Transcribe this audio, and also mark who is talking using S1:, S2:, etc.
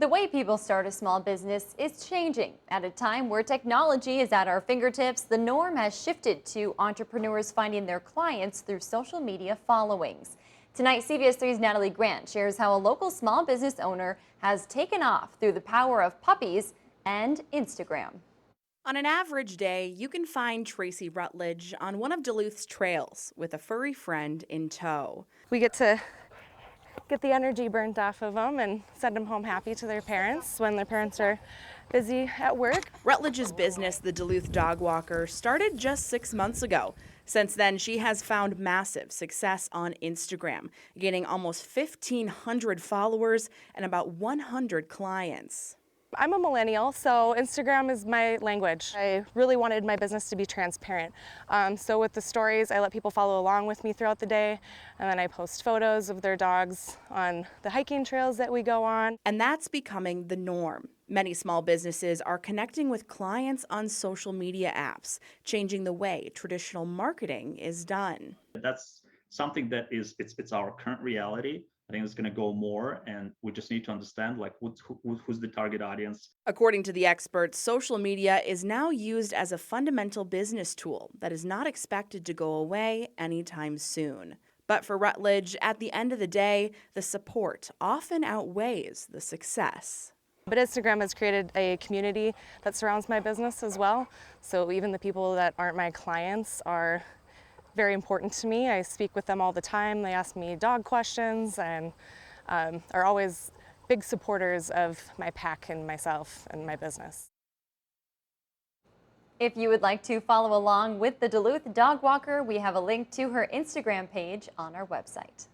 S1: The way people start a small business is changing. At a time where technology is at our fingertips, the norm has shifted to entrepreneurs finding their clients through social media followings. Tonight, CBS 3's Natalie Grant shares how a local small business owner has taken off through the power of puppies and Instagram.
S2: On an average day, you can find Tracy Rutledge on one of Duluth's trails with a furry friend in tow.
S3: We get the energy burnt off of them and send them home happy to their parents when their parents are busy at work.
S2: Rutledge's business, the Duluth Dog Walker, started just 6 months ago. Since then, she has found massive success on Instagram, gaining almost 1,500 followers and about 100 clients.
S3: I'm a millennial, so Instagram is my language. I really wanted my business to be transparent. So with the stories, I let people follow along with me throughout the day, and then I post photos of their dogs on the hiking trails that we go on.
S2: And that's becoming the norm. Many small businesses are connecting with clients on social media apps, changing the way traditional marketing is done.
S4: That's something that it's our current reality. I think it's going to go more, and we just need to understand like who's the target audience.
S2: According to the experts, social media is now used as a fundamental business tool that is not expected to go away anytime soon. But for Rutledge, at the end of the day, the support often outweighs the success.
S3: But Instagram has created a community that surrounds my business as well. So even the people that aren't my clients are very important to me. I speak with them all the time. They ask me dog questions and are always big supporters of my pack and myself and my business.
S1: If you would like to follow along with the Duluth Dog Walker, we have a link to her Instagram page on our website.